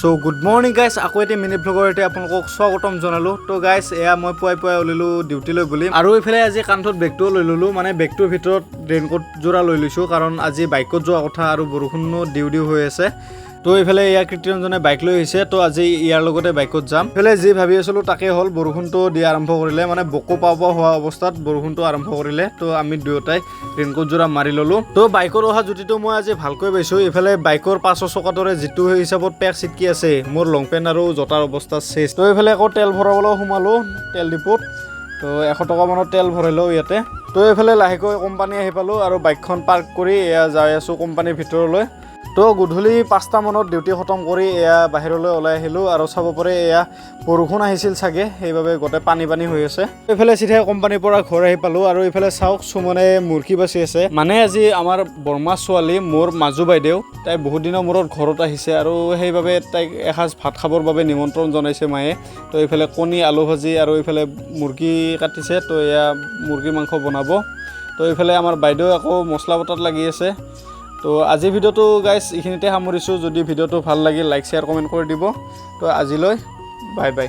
so good morning guys আকৌ এটি mini ব্লগৰ এতিয়া আপোনালোকক স্বাগতম জনালোঁ তো গাইজ এয়া মই পুৱাই ওলালোঁ ডিউটিলৈ বুলি আৰু এইফালে আজি কান্ধত বেগটোও লৈ ল'লোঁ মানে বেগটোৰ ভিতৰত ৰেইনকোট যোৰা লৈ লৈছোঁ কাৰণ আজি বাইকত যোৱা কথা আৰু বৰষুণো দিউ হৈ আছে তো এইফালে ইয়াৰ কৃত্ৰিমজনে বাইক লৈ আহিছে তো আজি ইয়াৰ লগতে বাইকত যাম এইফালে যি ভাবি আছিলোঁ তাকে হ'ল বৰষুণটো দিয়া আৰম্ভ কৰিলে মানে বকো পাব হোৱা অৱস্থাত বৰষুণটো আৰম্ভ কৰিলে তো আমি দুয়োটাই ৰেইনকোট যোৰা মাৰি ল'লোঁ তো বাইকত অহা জুতিটো মই আজি ভালকৈ পাইছোঁ এইফালে বাইকৰ পাছৰ চকাটোৰে যিটো হিচাপত পেক চিটকি আছে মোৰ লং পেণ্ট আৰু জোতাৰ অৱস্থা চেছ তো এইফালে আকৌ তেল ভৰাবলৈ সোমালোঁ তেল ডিপুত তো 100 টকা মানৰ তেল ভৰালোঁ ইয়াতে তো এইফালে লাহেকৈ কোম্পানী আহি পালোঁ আৰু বাইকখন পাৰ্ক কৰি এয়া যাই আছোঁ কোম্পানীৰ ভিতৰলৈ তো গধূলি 5টা মানত ডিউটি খতম কৰি এয়া বাহিৰলৈ ওলাই আহিলোঁ আৰু চাব পাৰে এয়া বৰষুণ আহিছিল চাগে সেইবাবে গোটেই পানী হৈ আছে এইফালে চিধাই কোম্পানীৰ পৰা ঘৰ আহি পালোঁ আৰু এইফালে চাওক সুমনে মুৰ্গী বাচি আছে মানে আজি আমাৰ বৰমা ছোৱালী মোৰ মাজু বাইদেউ তাই বহুত দিনৰ মূৰত ঘৰত আহিছে আৰু সেইবাবে তাইক এসাঁজ ভাত খাবৰ বাবে নিমন্ত্ৰণ জনাইছে মায়ে তো এইফালে কণী আলু ভাজি আৰু এইফালে মুৰ্গী কাটিছে তো এয়া মুৰ্গী মাংস বনাব তো এইফালে আমাৰ বাইদেউ আকৌ মছলা বটাত লাগি আছে তো আজি ভিডিওটো গাইজ এইখিনিতে সামৰিছোঁ যদি ভিডিওটো ভাল লাগিল লাইক শ্বেয়াৰ কমেণ্ট কৰি দিব তো আজিলৈ বাই বাই